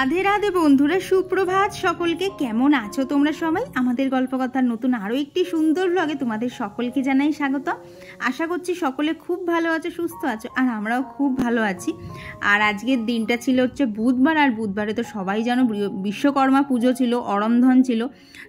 রাধে রাধে বন্ধুরা, সুপ্রভাত সকলকে। কেমন আছো তোমরা সবাই? আমাদের গল্পকথার নতুন আরও একটি সুন্দর ব্লগে তোমাদের সকলকে জানাই স্বাগত। আশা করছি সকলে খুব ভালো আছো, সুস্থ আছো, আর আমরাও খুব ভালো আছি। আর আজকের দিনটা ছিল হচ্ছে বুধবার, আর বুধবারে তো সবাই জানো বিশ্বকর্মা পুজো ছিল, অরন্ধন ছিল।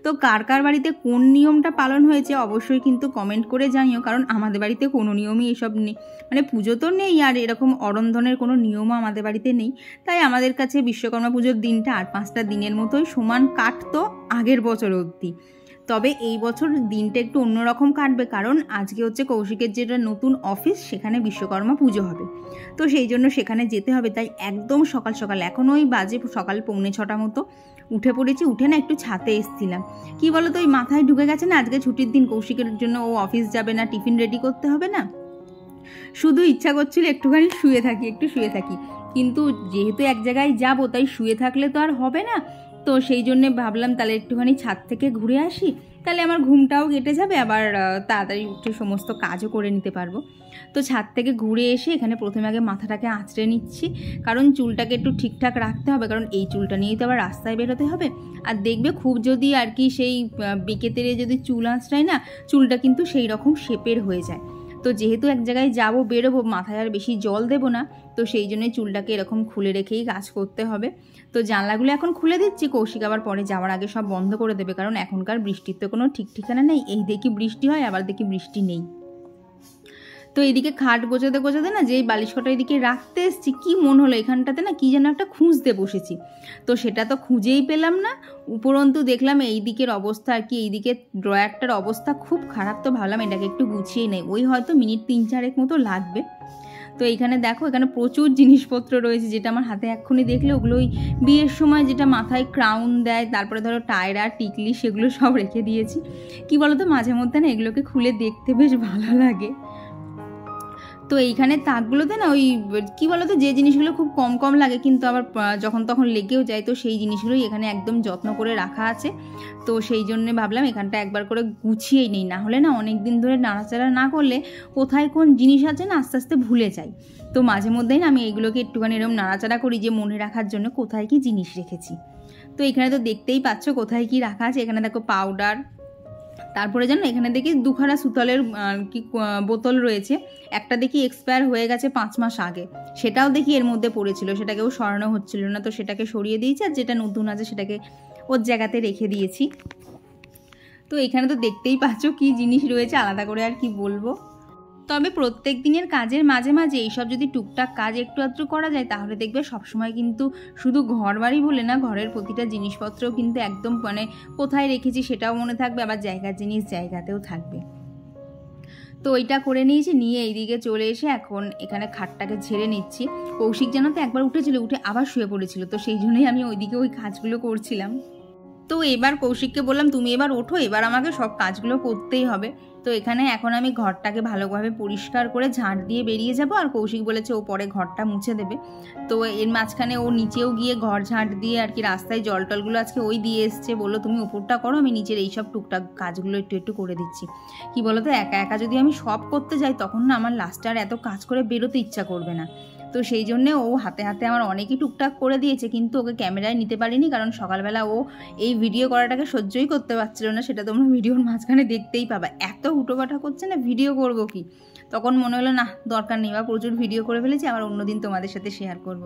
তো কার কার বাড়িতে কোন নিয়মটা পালন হয়েছে অবশ্যই কিন্তু কমেন্ট করে জানিও, কারণ আমাদের বাড়িতে কোনো নিয়মই এসব নেই, মানে পুজো তো নেই আর এরকম অরন্ধনের কোনো নিয়মও আমাদের বাড়িতে নেই। তাই আমাদের কাছে বিশ্বকর্মা পুজোর দিনটা আর 5টা দিনের মতোই সমান কাটতো আগের বছর অবধি। তবে এই বছর দিনটা একটু অন্যরকম কাটবে, কারণ আজকে হচ্ছে কৌশিকের যেটা নতুন অফিস, সেখানে বিশ্বকর্মা পুজো হবে। তো সেই জন্য সেখানে যেতে হবে। তাই একদম সকাল সকাল, এখন ওই বাজে সকাল 6:45 মতো উঠে পড়েছি। উঠে না একটু ছাতে এসেছিলাম। কি বলো তো, ওই মাথায় ঢুকে গেছে না আজকে ছুটির দিন, কৌশিকের জন্য ও অফিস যাবে না, টিফিন রেডি করতে হবে না, শুধু ইচ্ছা করছিল একটুখানি একটু শুয়ে থাকি। কিন্তু যেহেতু এক জায়গায় যাব, তাই শুয়ে থাকলে তো আর হবে না। তো সেই জন্যে ভাবলাম তাহলে একটুখানি ছাদ থেকে ঘুরে আসি, তাহলে আমার ঘুমটাও কেটে যাবে, আবার তাড়াতাড়ি উঠে সমস্ত কাজও করে নিতে পারবো। তো ছাদ থেকে ঘুরে এসে এখানে প্রথমে আগে মাথাটাকে আঁচড়ে নিচ্ছি, কারণ চুলটাকে একটু ঠিকঠাক রাখতে হবে, কারণ এই চুলটা নিয়েই তো আবার রাস্তায় বেরোতে হবে। আর দেখবে খুব যদি আর কি সেই বেঁকে তেড়ে যদি চুল আঁচড়াই না, চুলটা কিন্তু সেই রকম শেপের হয়ে যায়। তো যেহেতু এক জায়গায় যাবো, বেরোবো, মাথায় আর বেশি জল দেবো না, তো সেই জন্যই চুলটাকে এরকম খুলে রেখেই কাজ করতে হবে। তো জানলাগুলো এখন খুলে দিচ্ছি, কৌশিক আবার পরে যাওয়ার আগে সব বন্ধ করে দেবে, কারণ এখনকার বৃষ্টির তো কোনো ঠিক ঠিকানা নেই। এই দেখি বৃষ্টি হয়, আবার দেখি বৃষ্টি নেই। তো এইদিকে খাট গোছাতে গোছাতে না, যেই বালিশ কটা এদিকে রাখতে এসছি, কি মন হলো এখানটাতে না কি যেন একটা খুঁজতে বসেছি। তো সেটা তো খুঁজেই পেলাম না। উপরন্তু দেখলাম এই দিকের অবস্থা আর কি, এই দিকের ড্রয়ারটার অবস্থা খুব খারাপ। তো ভাবলাম এটাকে একটু গুছিয়ে নেই, ওই হয়তো মিনিট 3-4 মতো লাগবে। তো এইখানে দেখো, এখানে প্রচুর জিনিসপত্র রয়েছে, যেটা আমার হাতে এক্ষুনি দেখলে ওগুলো ওই বিয়ের সময় যেটা মাথায় ক্রাউন দেয়, তারপরে ধরো টায়রা, টিকলি, সেগুলো সব রেখে দিয়েছি। কি বলো তো, মাঝে মধ্যে না এগুলোকে খুলে দেখতে বেশ ভালো লাগে। তো এইখানে তাকগুলোতে না ওই কী বলো তো, যে জিনিসগুলো খুব কম কম লাগে কিন্তু আবার যখন তখন লেগেও যায়, তো সেই জিনিসগুলোই এখানে একদম যত্ন করে রাখা আছে। তো সেই জন্যে ভাবলাম এখানটা একবার করে গুছিয়েই নিই, না হলে না অনেক দিন ধরে নাড়াচাড়া না করলে কোথায় কোন জিনিস আছে না আস্তে আস্তে ভুলে যাই। তো মাঝে মধ্যেই না আমি এইগুলোকে একটুখানি এরকম নাড়াচাড়া করি, যে মনে রাখার জন্য কোথায় কি জিনিস রেখেছি। তো এখানে তো দেখতেই পাচ্ছ কোথায় কি রাখা আছে। এখানে দেখো পাউডার, তারপরে জানো এখানে দেখি 2খানা সুতলের কি বোতল রয়েছে। একটা দেখি এক্সপায়ার হয়ে গেছে 5 মাস আগে, সেটাও দেখি এর মধ্যে পড়েছিল, সেটাকেও সরানো হচ্ছিল না, তো সেটাকে সরিয়ে দিয়েছি, আর যেটা নতুন আছে সেটাকে ওর জায়গাতে রেখে দিয়েছি। তো এখানে তো দেখতেই পাচ্ছ কি জিনিস রয়েছে, আলাদা করে আর কি বলবো। তবে প্রত্যেক দিনের কাজের মাঝে মাঝে এইসব যদি টুকটাক কাজ একটু আধটু করা যায়, তাহলে দেখবে সবসময় কিন্তু শুধু ঘর বাড়ি বলে না, ঘরের প্রতিটা জিনিসপত্রও কিন্তু একদম মানে কোথায় রেখেছি সেটাও মনে থাকবে, আবার জায়গার জিনিস জায়গাতেও থাকবে। তো ওইটা করে নিয়েছি, নিয়ে এইদিকে চলে এসে এখন এখানে খাটটাকে ঝেড়ে নিচ্ছি। কৌশিক যেন তো একবার উঠেছিল, উঠে আবার শুয়ে পড়েছিল, তো সেই জন্যই আমি ওইদিকে ওই কাজগুলো করছিলাম। তো এবার কৌশিককে বললাম তুমি এবার ওঠো, এবার আমাকে সব কাজগুলো করতেই হবে। তো এখানে এখন আমি ঘরটাকে ভালোভাবে পরিষ্কার করে ঝাঁট দিয়ে বেরিয়ে যাব, আর কৌশিক বলেছে ও পরে ঘরটা মুছে দেবে। তো এর মাঝখানে ও নিচেও গিয়ে ঘর ঝাঁট দিয়ে আর কি রাস্তায় জল টলগুলো আজকে ওই দিয়ে এসছে, বললো তুমি উপরটা করো, আমি নিচের এইসব টুকটাক কাজগুলো একটু একটু করে দিচ্ছি। কি বলো তো, একা একা যদি আমি সব করতে যাই, তখন না আমার লাস্টে আর এত কাজ করে বেরোতে ইচ্ছা করবে না। তো সেই জন্যে ও হাতে হাতে আমার অনেকই টুকটাক করে দিয়েছে, কিন্তু ওকে ক্যামেরায় নিতে পারিনি, কারণ সকালবেলা ও এই ভিডিও করাটাকে সহ্যই করতে পারছিল না। সেটা তোমরা ভিডিওর মাঝখানে দেখতেই পাবা, এত হুটোপাটা করছে না, ভিডিও করব কি। তখন মনে হলো না দরকার নেই, বা প্রচুর ভিডিও করে ফেলেছি, আবার অন্যদিন তোমাদের সাথে শেয়ার করব।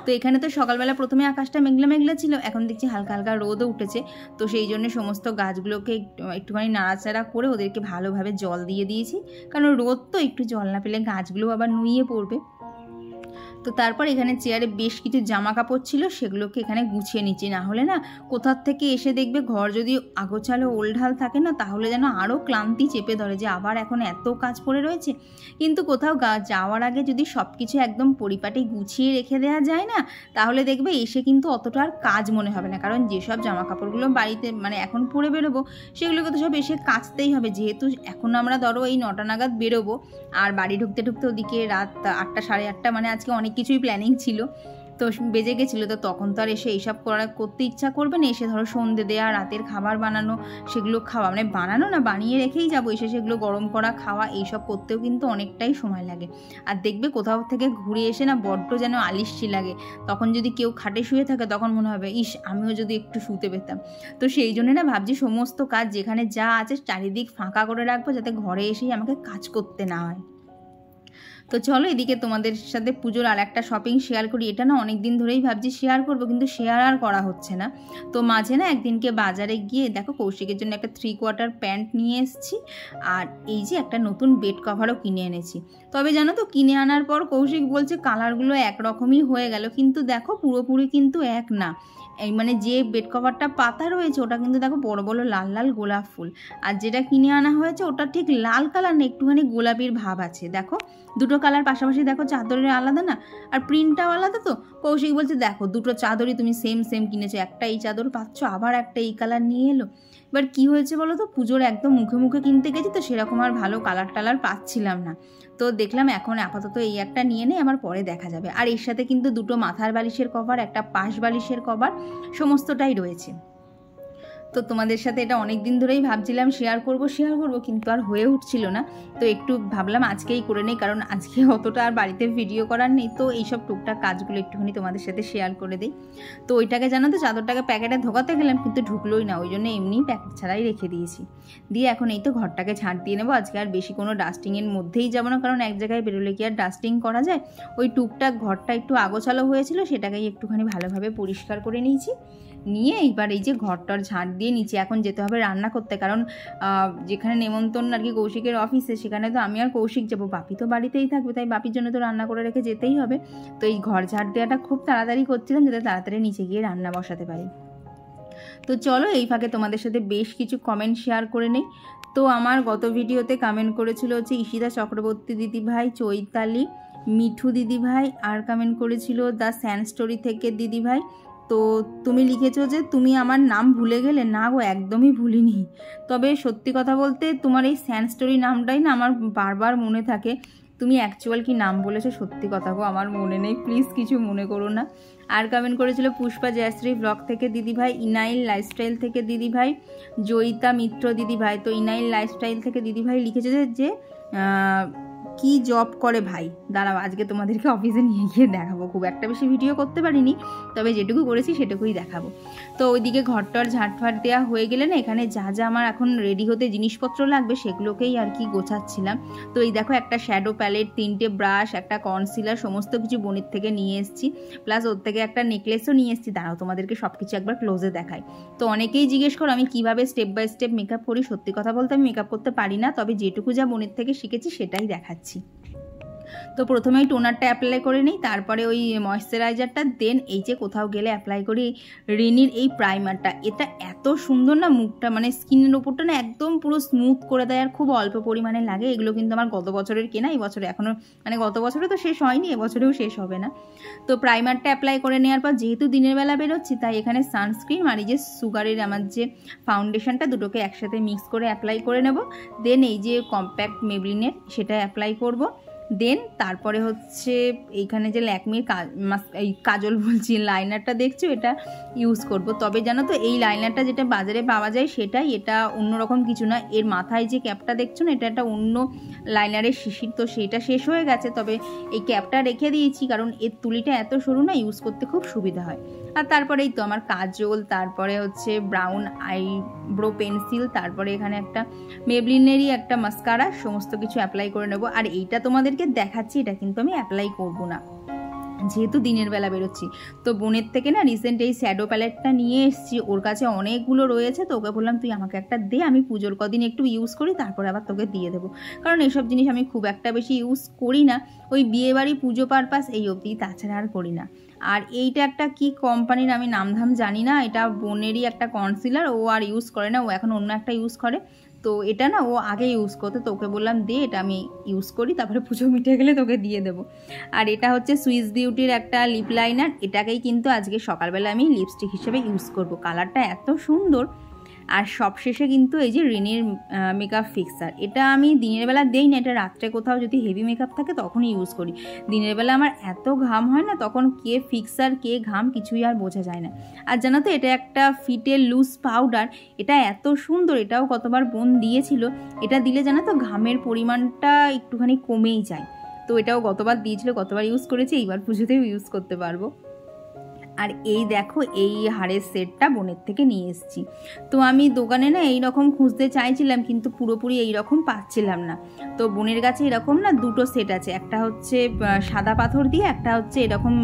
তো এখানে তো সকালবেলা প্রথমে আকাশটা মেঘলা মেঘলা ছিল, এখন দেখছি হালকা হালকা রোদও উঠেছে। তো সেই জন্য সমস্ত গাছগুলোকে একটুখানি নাড়াচাড়া করে ওদেরকে ভালোভাবে জল দিয়ে দিয়েছি, কারণ রোদ তো, একটু জল না পেলে গাছগুলো আবার নুয়ে পড়বে। তো তারপর এখানে চেয়ারে বেশ কিছু জামা কাপড় ছিল, সেগুলোকে এখানে গুছিয়ে নিচ্ছি। না হলে না কোথার থেকে এসে দেখবে ঘর যদি আগোছালো ওলঢাল থাকে না, তাহলে যেন আরও ক্লান্তি চেপে ধরে, যে আবার এখন এত কাজ পড়ে রয়েছে। কিন্তু কোথাও যাওয়ার আগে যদি সব কিছু একদম পরিপাটি গুছিয়ে রেখে দেওয়া যায় না, তাহলে দেখবে এসে কিন্তু অতটা আর কাজ মনে হবে না, কারণ যেসব জামা কাপড়গুলো বাড়িতে মানে এখন পরে বেরোবো, সেগুলোকে তো সব এসে কাচতেই হবে। যেহেতু এখন আমরা ধরো এই 9টা নাগাদ বেরোবো, আর বাড়ি ঢুকতে ঢুকতে ওদিকে রাত 8টা 8:30, মানে আজকে অনেক কিছুই প্ল্যানিং ছিল। তো বেজে গেছিলো। তো তখন তো আর এসে এইসব করতে ইচ্ছা করবে না, এসে ধরো সন্ধে দেওয়া, রাতের খাবার বানানো, সেগুলো খাওয়া, মানে বানানো না বানিয়ে রেখেই যাবো, এসে সেগুলো গরম করা খাওয়া এইসব করতেও কিন্তু অনেকটাই সময় লাগে। আর দেখবে কোথাও থেকে ঘুরে এসে না বড্ড যেন আলিস্যি লাগে, তখন যদি কেউ খাটে শুয়ে থাকে তখন মনে হবে ইস আমিও যদি একটু শুতে পেতাম। তো সেই জন্য না ভাবছি সমস্ত কাজ যেখানে যা আছে চারিদিক ফাঁকা করে রাখবো, যাতে ঘরে এসেই আমাকে কাজ করতে না হয়। তো চলো এদিকে তোমাদের সাথে পুজোর আর একটা শপিং শেয়ার করি। এটা না অনেক দিন ধরেই ভাবছি শেয়ার করব, কিন্তু শেয়ার আর করা হচ্ছে না। তো মাঝে না একদিনকে বাজারে গিয়ে দেখো কৌশিকের জন্য একটা 3/4 প্যান্ট নিয়ে এসেছি, আর এই যে একটা নতুন বেড কভারও কিনে এনেছি। তবে জানো তো কিনে আনার পর কৌশিক বলছে কালারগুলো একরকমই হয়ে গেল, কিন্তু দেখো পুরোপুরি কিন্তু এক না। এই মানে যে বেড কভারটা পাতা রয়েছে ওটা কিন্তু দেখো বড় বড় লাল লাল গোলাপ ফুল, আর যেটা কিনে আনা হয়েছে ওটা ঠিক লাল কালার না, একটুখানি গোলাপির ভাব আছে। দেখো দুটো কালার পাশাপাশি, দেখো চাদরের আলাদা না, আর প্রিন্টটাও আলাদা। তো কৌশিক বলছে দেখো দুটো চাদরই তুমি সেম সেম কিনেছো, একটা এই চাদর পাচ্ছ, আবার একটা এই কালার নিয়ে এলো। এবার কি হয়েছে বলো তো, পুজোর একদম মুখে মুখে কিনতে গেছি তো সেরকম আর ভালো কালার টালার পাচ্ছিলাম না। তো দেখলাম এখন আপাতত এই একটা নিয়ে নেই, আমার পরে দেখা যাবে। আর এর সাথে কিন্তু দুটো মাথার বালিশের কভার, একটা পাশ বালিশের কভার, সমস্তটাই রয়েছে। তো তোমাদের সাথে এটা অনেক দিন ধরেই ভাবছিলাম শেয়ার করব, কিন্তু আর হয়ে উঠছিল না। তো একটু ভাবলাম আজকেই করে নেই, কারণ আজকে অতটা আর বাড়িতে ভিডিও করার নেই। তো এইসব টুকটাক কাজগুলো একটুখানি তোমাদের সাথে শেয়ার করে দিই। তো ওইটাকে জানো তো চাদরটাকে প্যাকেটে ঢোকাতে গেলাম, কিন্তু ঢুকলোই না, ওই জন্য এমনিই প্যাকেট ছাড়াই রেখে দিয়েছি। দিয়ে এখন এই তো ঘরটাকে ঝাঁট দিয়ে নেবো। আজকে আর বেশি কোনো ডাস্টিংয়ের মধ্যেই যাবো না, কারণ এক জায়গায় বেরোলে কি আর ডাস্টিং করা যায়। ওই টুকটাক ঘরটা একটু আগোছালো হয়েছিল, সেটাকেই একটুখানি ভালোভাবে পরিষ্কার করে নিয়েছি। নিয়ে এইবার এই যে ঘরটার ঝাঁট দিয়ে নিচে এখন যেতে হবে রান্না করতে, কারণ যেখানে নেমন্তন্ন আর কি কৌশিকের অফিসে, সেখানে তো আমি আর কৌশিক যাবো, বাপি তো বাড়িতেই থাকবে, তাই বাপির জন্য তো রান্না করে রেখে যেতেই হবে। তো এই ঘর ঝাঁট দেওয়াটা খুব তাড়াতাড়ি করছিলাম, যাতে তাড়াতাড়ি নিচে গিয়ে রান্না বসাতে পারি। তো চলো এই ফাঁকে তোমাদের সাথে বেশ কিছু কমেন্ট শেয়ার করে নেই। তো আমার গত ভিডিওতে কমেন্ট করেছিল হচ্ছে ঈশিতা চক্রবর্তী দিদিভাই, চৈতালি, মিঠু দিদিভাই, আর কমেন্ট করেছিল দ্য স্যান্ড স্টোরি থেকে দিদিভাই। তো তুমি লিখেছো যে তুমি আমার নাম ভুলে গেলে। না গো, একদমই ভুলিনি। তবে সত্যি কথা বলতে তোমার এই স্যান্ড স্টোরি নামটাই না আমার বারবার মনে থাকে। তুমি অ্যাকচুয়াল কি নাম বলেছো সত্যি কথা গো আমার মনে নেই, প্লিজ কিছু মনে করো না। আর কমেন্ট করেছিল পুষ্পা জয়শ্রী ব্লগ থেকে দিদিভাই, ইনাইল লাইফস্টাইল থেকে দিদিভাই, জয়িতা মিত্র দিদিভাই। তো ইনাইল লাইফস্টাইল থেকে দিদিভাই লিখেছে যে কি জব করে ভাই। দাঁড়াও আজকে তোমাদেরকে অফিসে নিয়ে গিয়ে দেখাবো, খুব একটা বেশি ভিডিও করতে পারিনি, তবে যেটুকু করেছি সেটুকুই দেখাবো। তো ওইদিকে ঘরটার ঝাঁটফাট দেওয়া হয়ে গেলে না, এখানে যা যা আমার এখন রেডি হতে জিনিসপত্র লাগবে সেগুলোকেই আর কি গোছাচ্ছিলাম। তো এই দেখো একটা শ্যাডো প্যালেট, 3টে ব্রাশ, একটা কনসিলার, সমস্ত কিছু বোনের থেকে নিয়ে এসেছি, প্লাস ওর থেকে একটা নেকলেসও নিয়ে এসেছি। দাঁড়াও তোমাদেরকে সব কিছু একবার ক্লোজে দেখাই। তো অনেকেই জিজ্ঞেস করো আমি কিভাবে স্টেপ বাই স্টেপ মেকআপ করি। সত্যি কথা বলতে আমি মেকআপ করতে পারি না, তবে যেটুকু যা বোনের থেকে শিখেছি সেটাই দেখাচ্ছি। তো প্রথমেই টোনারটা অ্যাপ্লাই করে নিই, তারপরে ওই ময়েশ্চারাইজারটা, দেন এই যে কোথাও গেলে অ্যাপ্লাই করি রিনির এই প্রাইমারটা। এটা এত সুন্দর না, মুখটা মানে স্কিনের ওপরটা না একদম পুরো স্মুথ করে দেয়, আর খুব অল্প পরিমাণে লাগে। এগুলো কিন্তু আমার গত বছরের কেনা, এই বছরে এখনও মানে গত বছরে তো শেষ হয়নি, এবছরেও শেষ হবে না। তো প্রাইমারটা অ্যাপ্লাই করে নেওয়ার পর যেহেতু দিনের বেলা বেরোচ্ছি, তাই এখানে সানস্ক্রিন আর এই যে সুগারের আমার যে ফাউন্ডেশনটা, দুটোকে একসাথে মিক্স করে অ্যাপ্লাই করে নেব। দেন এই যে কম্প্যাক্ট মেবলিনের সেটা অ্যাপ্লাই করব। দেন তারপরে হচ্ছে এইখানে যে ল্যাকমির এই কাজল বলছি লাইনারটা দেখছো, এটা ইউজ করব। তবে জানো তো এই লাইনারটা যেটা বাজারে পাওয়া যায় সেটাই, এটা অন্যরকম কিছু না। এর মাথায় যে ক্যাপটা দেখছো না, এটা একটা অন্য লাইনারের শিশির, তো সেটা শেষ হয়ে গেছে। তবে এই ক্যাপটা রেখে দিয়েছি, কারণ এর তুলিটা এত সরু না, ইউজ করতে খুব সুবিধা হয়। আর তারপরেই তো আমার কাজল, তারপরে হচ্ছে ব্রাউন আইব্রো পেন্সিল, তারপরে এখানে একটা মেবলিনেরই একটা মাস্কারা, সমস্ত কিছু অ্যাপ্লাই করে নেব। আর এইটা তোমাদেরকে দেখাচ্ছি, এটা কিন্তু আমি অ্যাপ্লাই করব না, যেহেতু দিনের বেলা বেরোচ্ছি। তো বোনের থেকে না রিসেন্ট এই শ্যাডো প্যালেটটা নিয়ে এসেছি, ওর কাছে অনেকগুলো রয়েছে। তো ওকে বললাম তুই আমাকে একটা দে, আমি পুজোর কদিন একটু ইউজ করি, তারপরে আবার তোকে দিয়ে দেবো। কারণ এইসব জিনিস আমি খুব একটা বেশি ইউজ করি না, ওই বিয়েবাড়ি পুজো পারপাস এই অবধি, তাছাড়া আর করি না। আর এইটা একটা কি কোম্পানির আমি নামধাম জানি না, এটা বোনেরই একটা কনসিলার, ও আর ইউজ করে না, ও এখন অন্য একটা ইউজ করে। তো এটা না ও আগে ইউজ করতো, তো ওকে বললাম দে, এটা আমি ইউজ করি, তারপরে পুজো মিটে গেলে তোকে দিয়ে দেবো। আর এটা হচ্ছে সুইস বিউটির একটা লিপ লাইনার, এটাকেই কিন্তু আজকে সকালবেলা আমি লিপস্টিক হিসেবে ইউজ করব। কালারটা এত সুন্দর, আর সবশেষে কিন্তু এই যে রিনির মেকআপ ফিক্সার, এটা আমি দিনের বেলা দেই না, এটা রাত্রে কোথাও যদি হেভি মেকআপ থাকে তখনই ইউজ করি। দিনের বেলা আমার এত ঘাম হয় না, তখন কে ফিক্সার কে ঘাম কিছুই আর বোঝা যায় না। আর জানো তো এটা একটা ফিটের লুজ পাউডার, এটা এত সুন্দর, এটাও কতবার বোন দিয়েছিল। এটা দিলে জানো তো ঘামের পরিমাণটা একটুখানি কমেই যায়। তো এটাও গতবার দিয়েছিল, গতবার ইউজ করেছি, এইবার পুজোতেও ইউজ করতে পারবো। আর এই দেখো এই হাড়ের সেটটা বোনের থেকে নিয়ে এসেছি। তো আমি দোকানে না এইরকম খুঁজতে চাইছিলাম, কিন্তু পুরোপুরি এইরকম পাচ্ছিলাম না। তো বোনের কাছে এরকম না দুটো সেট আছে, একটা হচ্ছে সাদা পাথর দিয়ে, একটা হচ্ছে এরকম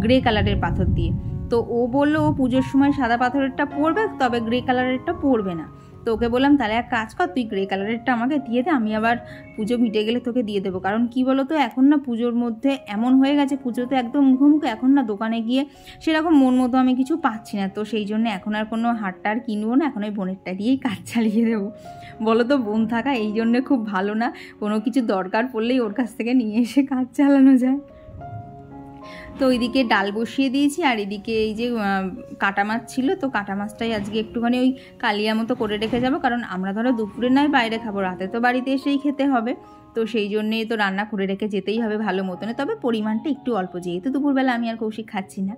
গ্রে কালারের পাথর দিয়ে। তো ও বললো ও পুজোর সময় সাদা পাথরেরটা পরবে, তবে গ্রে কালারেরটা পরবে না। তো ওকে বললাম তাহলে এক কাজ কর, তুই গ্রে কালারেরটা আমাকে দিয়ে দে, আমি আবার পুজো মিটে গেলে তোকে দিয়ে দেবো। কারণ কি বলো তো, এখন না পুজোর মধ্যে এমন হয়ে গেছে, পুজোতে একদম মুখোমুখি, এখন না দোকানে গিয়ে সেরকম মন মতো আমি কিছু পাচ্ছি না। তো সেই জন্য এখন আর কোনো হারটা আর কিনবো না, এখন ওই বোনেরটা দিয়েই কাজ চালিয়ে দেবো। বলো তো, বোন থাকা এই জন্যে খুব ভালো না, কোনো কিছু দরকার পড়লেই ওর কাছ থেকে নিয়ে এসে কাজ চালানো যায়। তো ওইদিকে ডাল বসিয়ে দিয়েছি, আর এদিকে এই যে কাটা মাছ ছিল, তো কাটা মাছটাই আজকে একটুখানি ওই কালিয়া মতো করে রেখে যাবো। কারণ আমরা ধরো দুপুরে নয় বাইরে খাবো, রাতে তো বাড়িতে এসেই খেতে হবে। তো সেই জন্যেই তো রান্না করে রেখে যেতেই হবে ভালো মতনে, তবে পরিমাণটা একটু অল্প, যেহেতু দুপুরবেলা আমি আর কৌশিক খাচ্ছি না।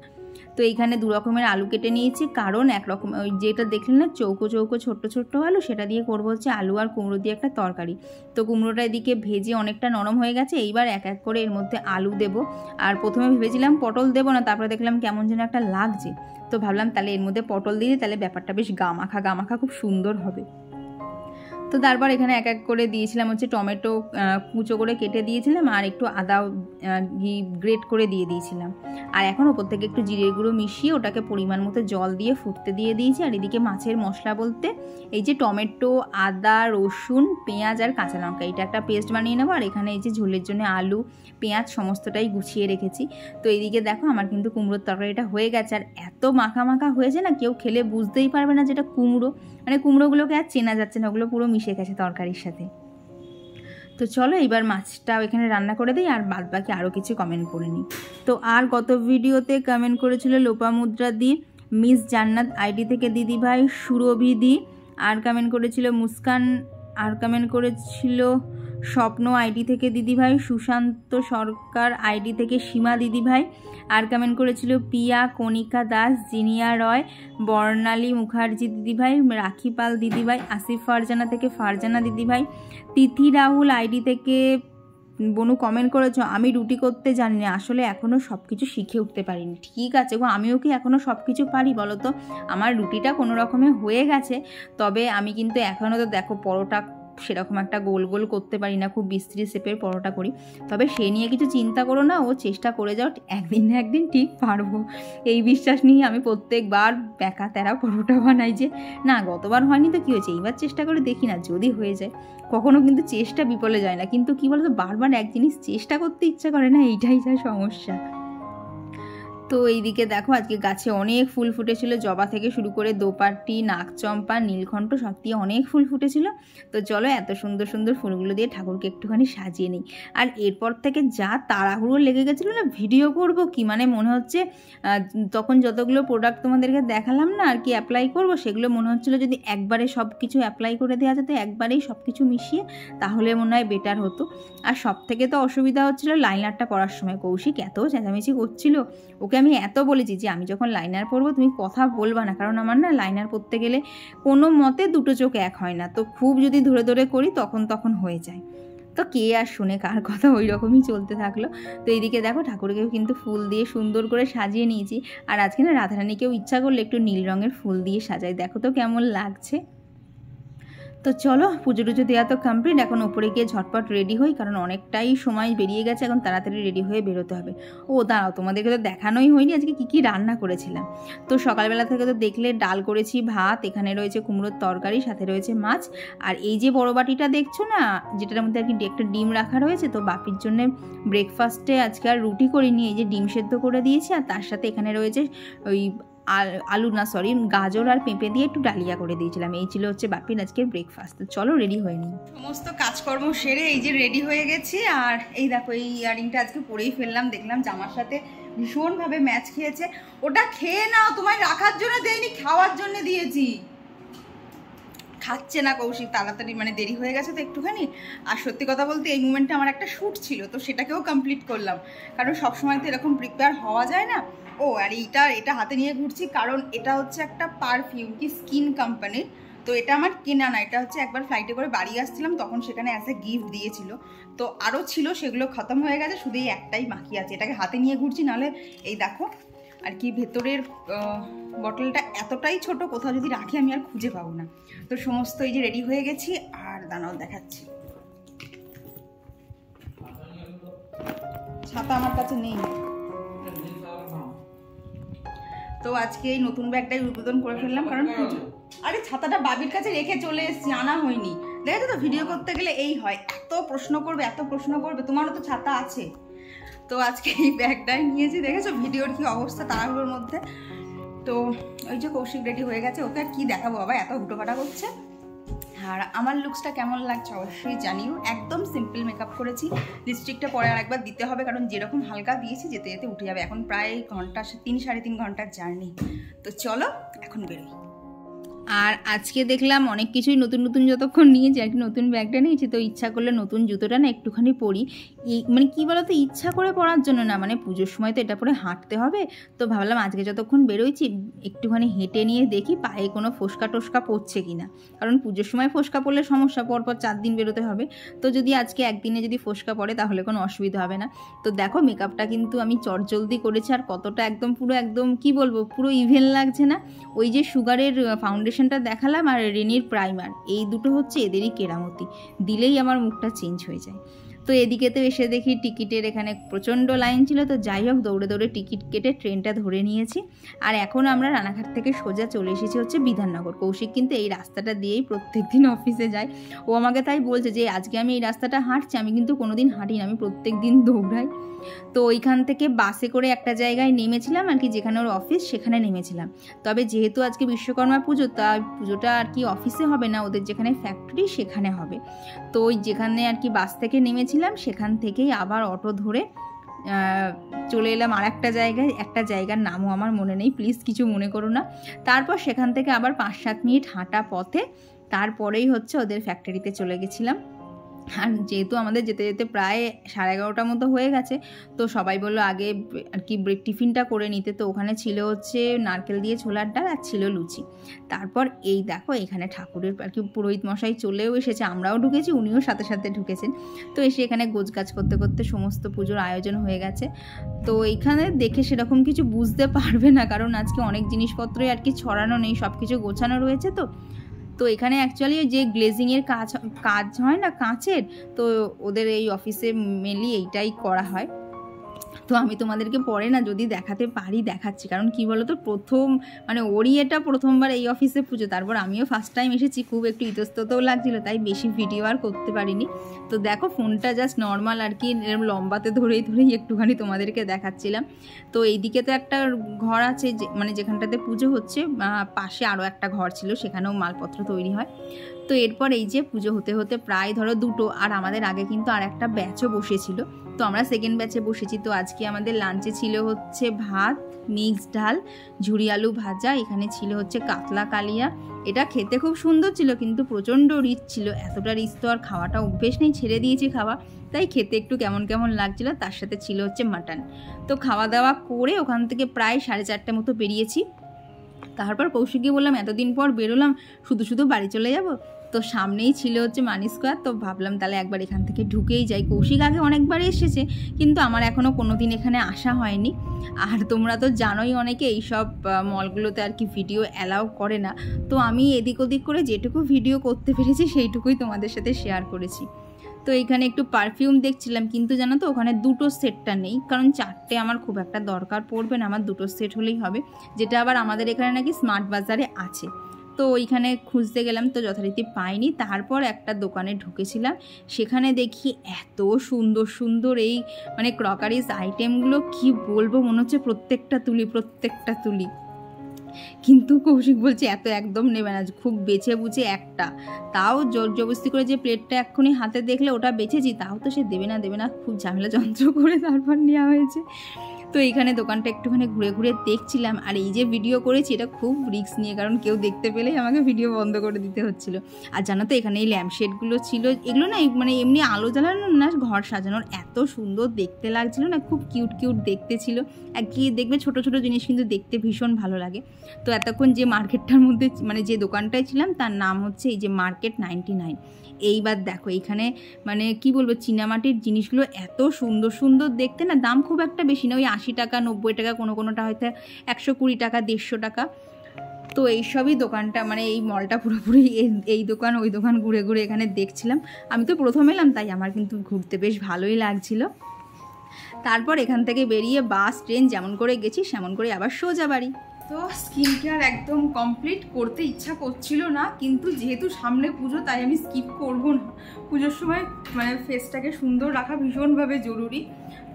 তো এইখানে 2 রকমের আলু কেটে নিয়েছি, কারণ একরকম ওই যেটা দেখলেন না চৌকো চৌকো ছোট্ট ছোট্ট আলু, সেটা দিয়ে করবো হচ্ছে আলু আর কুমড়ো দিয়ে একটা তরকারি। তো কুমড়োটা এদিকে ভেজে অনেকটা নরম হয়ে গেছে, এইবার এক এক করে এর মধ্যে আলু দেবো। আর প্রথমে ভেবেছিলাম পটল দেবো না, তারপরে দেখলাম কেমন যেন একটা লাগছে, তো ভাবলাম তাহলে এর মধ্যে পটল দিয়ে তাহলে ব্যাপারটা বেশ গামাখা খুব সুন্দর হবে। তো তারপর এখানে এক এক করে দিয়েছিলাম হচ্ছে টমেটো কুচো করে কেটে দিয়েছিলাম, আর একটু আদা গ্রেট করে দিয়ে দিয়েছিলাম। আর এখন ওপর থেকে একটু জিরের গুঁড়ো মিশিয়ে ওটাকে পরিমাণ মতো জল দিয়ে ফুটতে দিয়ে দিয়েছি। আর এদিকে মাছের মশলা বলতে এই যে টমেটো, আদা, রসুন, পেঁয়াজ আর কাঁচা লঙ্কা, এটা একটা পেস্ট বানিয়ে নেবো। আর এখানে এই যে ঝোলের জন্য আলু, পেঁয়াজ সমস্তটাই গুছিয়ে রেখেছি। তো এইদিকে দেখো আমার কিন্তু কুমড়োর তরকারিটা হয়ে গেছে, আর এত মাখা মাখা হয়েছে না, কেউ খেলে বুঝতেই পারবে না যেটা কুমড়ো, মানে কুমড়োগুলোকে আর চেনা যাচ্ছে না, ওগুলো পুরো মিশে গেছে তরকারির সাথে। তো চলো এবার মাছটাও এখানে রান্না করে দিই, আর বাদ বাকি আরও কিছু কমেন্ট করে নিই। তো আর গত ভিডিওতে কমেন্ট করেছিল লোপামুদ্রা দি, মিস জান্নাত আইডি থেকে দিদিভাই, সুরভি দি, আর কমেন্ট করেছিল মুস্কান, আর কমেন্ট করেছিল স্বপ্ন আইডি থেকে দিদিভাই, সুশান্ত সরকার আইডি থেকে সীমা দিদিভাই, আর কমেন্ট করেছিল পিয়া, কণিকা দাস, জিনিয়া রয়, বর্ণালী মুখার্জি দিদিভাই, রাখি পাল দিদিভাই, আসিফ ফারজানা থেকে ফারজানা দিদিভাই, তিথি রাহুল আইডি থেকে বনু কমেন্ট করেছো আমি রুটি করতে জানি না, আসলে এখনও সব কিছু শিখে উঠতে পারিনি। ঠিক আছে গো, আমিও কি এখনও সব কিছু পারি বলো তো? আমার রুটিটা কোনো রকমে হয়ে গেছে, তবে আমি কিন্তু এখনও তো দেখো পরোটা সেরকম একটা গোল গোল করতে পারি না, খুব বিস্তৃত শেপের পরোটা করি। তবে সে নিয়ে কিছু চিন্তা করো না, ও চেষ্টা করে যাও, একদিন না একদিন ঠিক পারবো, এই বিশ্বাস নিয়ে আমি প্রত্যেকবার বেঁকা তেরা পরোটা বানাই। যে না গতবার হয়নি তো কী হয়েছে, এইবার চেষ্টা করে দেখি না, যদি হয়ে যায়। কখনো কিন্তু চেষ্টা বিফলে যায় না, কিন্তু কী বলতো বারবার এক জিনিস চেষ্টা করতে ইচ্ছা করে না, এইটাই যা সমস্যা। তো এইদিকে দেখো আজকে গাছে অনেক ফুল ফুটেছিল, জবা থেকে শুরু করে দোপাটি, নাকচম্পা, নীলকণ্ঠ সব দিয়ে অনেক ফুল ফুটেছিল। তো চলো এত সুন্দর সুন্দর ফুলগুলো দিয়ে ঠাকুরকে একটুখানি সাজিয়ে নিই। আর এরপর থেকে যা তাড়াহুড়ো লেগে গেছিলো না, ভিডিও করব কি, মানে মনে হচ্ছে তখন যতগুলো প্রোডাক্ট তোমাদেরকে দেখালাম না আর কি অ্যাপ্লাই করব, সেগুলো মনে হচ্ছিলো যদি একবারে সব কিছু অ্যাপ্লাই করে দেওয়া যেত, একবারেই সব কিছু মিশিয়ে, তাহলে মনে হয় বেটার হতো। আর সব থেকে তো অসুবিধা হচ্ছিলো লাইনারটা পরার সময়, কৌশিক এত চেঁচামেচি করছিল। ওকে আমি এত বলেছি যে আমি যখন লাইনার পরবো তুমি কথা বলবা না, কারণ আমার না লাইনার পরতে গেলে কোনো মতে দুটো চোখ এক হয় না, তো খুব যদি ধরে ধরে করি তখন হয়ে যায়। তো কে আর শুনে কার কথা, ওই রকমই চলতে থাকলো। তো এইদিকে দেখো ঠাকুরকেও কিন্তু ফুল দিয়ে সুন্দর করে সাজিয়ে নিয়েছি। আর আজকে না রাধারানীকেও ইচ্ছা করলে একটু নীল রঙের ফুল দিয়ে সাজাই, দেখো তো কেমন লাগছে। তো চলো পুজো টুজো দেওয়া তো কমপ্লিট, এখন ওপরে গিয়ে ঝটপট রেডি হই, কারণ অনেকটাই সময় বেরিয়ে গেছে, এখন তাড়াতাড়ি রেডি হয়ে বেরোতে হবে। ও দাঁড়াও, তোমাদেরকে তো দেখানোই হয়নি আজকে কী রান্না করেছিলাম। তো সকালবেলা থেকে তো দেখলে ডাল করেছি, ভাত, এখানে রয়েছে কুমড়োর তরকারি, সাথে রয়েছে মাছ। আর এই যে বড় বাটিটা দেখছো না, যেটার মধ্যে আর কি একটা ডিম রাখা রয়েছে, তো বাপির জন্য ব্রেকফাস্টে আজকে আর রুটি করিনি, এই যে ডিম সেদ্ধ করে দিয়েছি। আর তার সাথে এখানে রয়েছে ওই গাজর আর পেঁপে দিয়ে একটু ডালিয়া করে দিয়েছিলাম, এই ছিল হচ্ছে বাপির আজকের ব্রেকফাস্ট। চলো রেডি হয়ে নিই। সমস্ত কাজকর্ম সেরে এই যে রেডি হয়ে গেছি। আর এই দেখো এই ইয়ারিংটা আজকে পরেই ফেললাম, দেখলাম জামার সাথে ভীষণভাবে ম্যাচ খেয়েছে। ওটা খেয়ে নাও, তোমায় রাখার জন্য দেয়নি, খাওয়ার জন্য দিয়েছি। খাচ্ছে না কৌশিক, তাড়াতাড়ি মানে দেরি হয়ে গেছে তো একটুখানি। আর সত্যি কথা বলতে এই মুমেন্টে আমার একটা শ্যুট ছিল, তো সেটাকেও কমপ্লিট করলাম, কারণ সবসময় তো এরকম প্রিপেয়ার হওয়া যায় না। ও আর এটা হাতে নিয়ে ঘুরছি কারণ এটা হচ্ছে একটা পারফিউম, কি স্কিন কোম্পানির। তো এটা আমার কেনা না, এটা হচ্ছে একবার ফ্লাইটে করে বাড়ি আসছিলাম তখন সেখানে অ্যাজ এ গিফট দিয়েছিল। তো আরও ছিল, সেগুলো খতম হয়ে গেছে, শুধু এই একটাই বাকি আছে। এটাকে হাতে নিয়ে ঘুরছি, নাহলে এই দেখো আর কি ভেতরের বটলটা এতটাই ছোট, কোথাও যদি রাখি আমি আর খুঁজে পাবো না। তো সমস্ত এই যে রেডি হয়ে গেছি, আর দানাও দেখাচ্ছি। ছাতা আমার কাছে নেই, তো আজকে এই নতুন ব্যাগটাই উদ্বোধন করে ফেললাম, কারণ আরে ছাতাটা বাবির কাছে রেখে চলে এসেছি, আনা হয়নি। দেখো তো ভিডিও করতে গেলে এই হয়, এত প্রশ্ন করবে, তোমারও তো ছাতা আছে। তো আজকে এই ব্যাগটাই নিয়েছি, দেখেছো ভিডিওর কি অবস্থা তাড়াহুড়োর মধ্যে। তো ওই যে কৌশিক রেডি হয়ে গেছে, ওকে আর কি দেখাবো বাবা, এত হুটোপাটা করছে। আর আমার লুকসটা কেমন লাগছে অবশ্যই জানিও। একদম সিম্পল মেকআপ করেছি, লিপস্টিকটা পরে আর একবার দিতে হবে, কারণ যেরকম হালকা দিয়েছি যেতে যেতে উঠে যাবে। এখন প্রায় ঘন্টা 3-3.5 ঘন্টার জার্নি। তো চলো এখন বেরোই। আর আজকে দেখলাম অনেক কিছুই নতুন যতক্ষণ নিয়েছি আর কি, নতুন ব্যাগটা নিয়েছি, তো ইচ্ছা করলে নতুন জুতোটা না একটুখানি পরি। মানে কী বলো তো, ইচ্ছা করে পরার জন্য না, মানে পুজোর সময় তো এটা পরে হাঁটতে হবে। তো ভাবলাম আজকে যতক্ষণ বেরোইছি একটুখানি হেঁটে নিয়ে দেখি পায়ে কোনো ফোসকা টোসকা পড়ছে কি না, কারণ পুজোর সময় ফোসকা পড়লে সমস্যা, পরপর 4 দিন বেরোতে হবে। তো যদি আজকে একদিনে যদি ফোসকা পড়ে তাহলে কোনো অসুবিধা হবে না। তো দেখো মেকআপটা কিন্তু আমি চটজলদি করেছি, আর কতটা একদম কি বলবো, পুরো ইভেন লাগছে না। ওই যে সুগারের ফাউন্ডেশনটা দেখালাম আর রেনির প্রাইমার, এই দুটো হচ্ছে এদেরই কেরামতি, দিলেই আমার মুখটা চেঞ্জ হয়ে যায়। তো এদিকে তো এসে দেখি টিকিটের এখানে প্রচণ্ড লাইন ছিল, তো যাই হোক দৌড়ে টিকিট কেটে ট্রেনটা ধরে নিয়েছি। আর এখন আমরা রানাঘাট থেকে সোজা চলে এসেছি হচ্ছে বিধাননগর। কৌশিক কিন্তু এই রাস্তাটা দিয়েই প্রত্যেকদিন অফিসে যায়, ও আমাকে তাই বলছে যে আজকে আমি এই রাস্তাটা হাঁটছি, আমি কিন্তু কোনোদিন হাঁটি না, আমি প্রত্যেক দিন দৌড়াই। তো ওইখান থেকে বাসে করে একটা জায়গায় নেমেছিলাম আর কি, যেখানে ওর অফিস সেখানে নেমেছিলাম। তবে যেহেতু আজকে বিশ্বকর্মা পুজো, তা পুজোটা আর কি অফিসে হবে না, ওদের যেখানে ফ্যাক্টরি সেখানে হবে। তো ওই যেখানে আর কি বাস থেকে নেমেছিলাম সেখান থেকেই আবার অটো ধরে চলে এলাম আর একটা জায়গার নামও আমার মনে নেই, প্লিজ কিছু মনে করো না। তারপর সেখান থেকে আবার 5-7 মিনিট হাঁটা পথে তারপরেই হচ্ছে ওদের ফ্যাক্টরিতে চলে গেছিলাম। আর যেহেতু আমাদের যেতে যেতে প্রায় 11:30টার মতো হয়ে গেছে, তো সবাই বললো আগে আর কি টিফিনটা করে নিতে। তো ওখানে ছিল হচ্ছে নারকেল দিয়ে ছোলার ডাল আর ছিল লুচি। তারপর এই দেখো এখানে ঠাকুরের আর কি পুরোহিত মশাই চলেও এসেছে, আমরাও ঢুকেছি, উনিও সাথে সাথে ঢুকেছেন। তো এসে এখানে গোছগাছ করতে করতে সমস্ত পুজোর আয়োজন হয়ে গেছে। তো এইখানে দেখে সেরকম কিছু বুঝতে পারবে না, কারণ আজকে অনেক জিনিসপত্রই আর কি ছড়ানো নেই, সব কিছু গোছানো রয়েছে। তো এখানে অ্যাকচুয়ালি যে গ্লেজিংয়ের কাজ হয় না কাঁচের, তো ওদের এই অফিসে মেনলি এইটাই করা হয়। তো আমি তোমাদেরকে পরে না যদি দেখাতে পারি দেখাচ্ছি, কারণ কি বলো তো প্রথম মানে ওরই এটা প্রথমবার এই অফিসে পুজো, তারপর আমিও ফার্স্ট টাইম এসেছি, খুব একটু ইতস্ততও লাগছিল, তাই বেশি ভিডিও আর করতে পারিনি। তো দেখো ফোনটা জাস্ট নর্মাল আর কি লম্বাতে ধরেই একটুখানি তোমাদেরকে দেখাচ্ছিলাম। তো এইদিকে তো একটা ঘর আছে মানে যেখানটাতে পুজো হচ্ছে, পাশে আরও একটা ঘর ছিল, সেখানেও মালপত্র তৈরি হয়। তো এরপর এই যে পুজো হতে হতে প্রায় ধরো 2টো, আর আমাদের আগে কিন্তু আর একটা ব্যাচও বসেছিল, তো আমরা সেকেন্ড ব্যাচে বসেছি। তো আজকে আমাদের লাঞ্চে ছিল হচ্ছে ভাত, মিক্সড ডাল, ঝুরি আলু ভাজা, এখানে ছিল হচ্ছে কাতলা কালিয়া। এটা খেতে খুব সুন্দর ছিল, কিন্তু প্রচণ্ড রিচ ছিল, এতটা রিচ তো আর খাওয়াটা অভ্যেস নেই, ছেড়ে দিয়েছি খাওয়া, তাই খেতে একটু কেমন লাগছিল। তার সাথে ছিল হচ্ছে মাটন। তো খাওয়া দাওয়া করে ওখান থেকে প্রায় 4:30 মতো বেরিয়েছি। তারপর কৌশিককে বললাম এতদিন পর বেরোলাম, শুধু বাড়ি চলে যাব। তো সামনেই ছিল হচ্ছে মানি স্কোয়ার, তো ভাবলাম তাহলে একবার এখান থেকে ঢুকেই যাই। কৌশিক আগে অনেকবার এসেছে, কিন্তু আমার এখনও কোনো দিন এখানে আসা হয়নি। আর তোমরা তো জানোই অনেকে এইসব মলগুলোতে আর কি ভিডিও অ্যালাউ করে না, তো আমি এদিক ওদিক করে যেটুকু ভিডিও করতে পেরেছি সেইটুকুই তোমাদের সাথে শেয়ার করেছি। তো এখানে একটু পারফিউম দেখছিলাম, কিন্তু জানো তো ওখানে 2টো সেটটা নেই, কারণ 4টে আমার খুব একটা দরকার পড়বে না, আমার 2টো সেট হলেই হবে, যেটা আবার আমাদের এখানে নাকি স্মার্ট বাজারে আছে। তো ওইখানে খুঁজতে গেলাম, তো যথারীতি পাইনি। তারপর একটা দোকানে ঢুকেছিলাম, সেখানে দেখি এত সুন্দর এই মানে ক্রকারিজ আইটেমগুলো, কি বলবো, মনে হচ্ছে প্রত্যেকটা তুলি। কিন্তু কৌশিক বলছে এত একদম নেবে না, খুব বেছে বুঝে একটা, তাও জবরদস্তি করে যে প্লেটটা এক্ষুনি হাতে দেখলে ওটা বেছেছি, তাও তো সে দেবে না, খুব ঝামেলা যন্ত্র করে তারপর নেওয়া হয়েছে। তো এইখানে দোকানটা একটুখানি ঘুরে ঘুরে দেখছিলাম। আর এই যে ভিডিও করেছি এটা খুব রিস্ক নিয়ে, কারণ কেউ দেখতে পেলেই আমাকে ভিডিও বন্ধ করে দিতে হচ্ছিলো। আর জানো তো এখানে এই ল্যাম্পশেডগুলো ছিল, এগুলো না মানে এমনি আলো জ্বালানোর না, ঘর সাজানোর এত সুন্দর দেখতে লাগছিলো না, খুব কিউট কিউট দেখতে ছিল। কি দেখবে ছোট ছোট জিনিস কিন্তু দেখতে ভীষণ ভালো লাগে। তো এতক্ষণ যে মার্কেটটার মধ্যে মানে যে দোকানটায় ছিলাম তার নাম হচ্ছে এই যে মার্কেট 99। এইবার দেখো এইখানে মানে কি বলবো, চীনামাটির জিনিসগুলো এত সুন্দর সুন্দর দেখতে না, দাম খুব একটা বেশি না, ওই 80 টাকা 90 টাকা, কোনোটা হয়তো 120 টাকা 150 টাকা। তো এইসবই দোকানটা মানে এই মলটা পুরোপুরি এই দোকান ওই দোকান ঘুরে ঘুরে এখানে দেখছিলাম। আমি তো প্রথম এলাম তাই আমার কিন্তু ঘুরতে বেশ ভালোই লাগছিল। তারপর এখান থেকে বেরিয়ে বাস ট্রেন যেমন করে গেছি সেমন করে আবার সোজা বাড়ি। তো স্কিন কেয়ার একদম কমপ্লিট, করতে ইচ্ছা করছিল না, কিন্তু যেহেতু সামনে পুজো তাই আমি স্কিপ করবো না। পুজোর সময় মানে ফেসটাকে সুন্দর রাখা ভীষণভাবে জরুরি।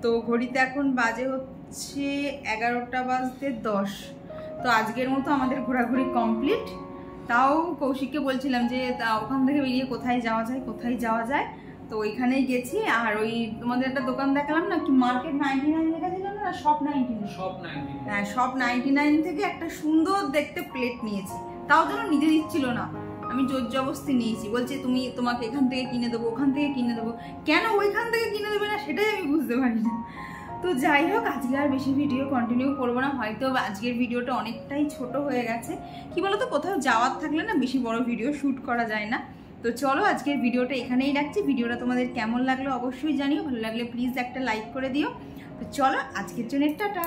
তো ঘড়িতে এখন বাজে হচ্ছে 11টা বাজতে 10। তো আজকের মতো আমাদের ঘোরাঘুরি কমপ্লিট। তাও কৌশিককে বলছিলাম যে ওখান থেকে বেরিয়ে কোথায় যাওয়া যায়। তো ওইখানেই গেছি। আর ওই তোমাদের একটা দোকান দেখালাম না, কি মার্কেট 99 লেখা ছিল না, শপ 99। হ্যাঁ, শপ 99 থেকে একটা সুন্দর দেখতে প্লেট নিয়েছি। তাও যেন নিজে দিচ্ছিল না, আমি জোর জবরদস্তি নিয়েছি। বলছে তোমাকে এখান থেকে কিনে দেবো, ওখান থেকে কিনে দেবো। কেন ওইখান থেকে কিনে দেবে না সেটাই আমি বুঝতে পারি না। তো যাই হোক, আজকে আর বেশি ভিডিও কন্টিনিউ করবো না, হয়তো আজকের ভিডিওটা অনেকটাই ছোট হয়ে গেছে। কি বলতো, কোথাও যাওয়ার থাকলে না বেশি বড় ভিডিও শ্যুট করা যায় না। তো চলো আজকের ভিডিওটা এখানেই রাখছি। ভিডিওটা তোমাদের কেমন লাগলো অবশ্যই জানিও, ভালো লাগলে প্লিজ একটা লাইক করে দিও। তো চলো আজকের জন্য টাটা।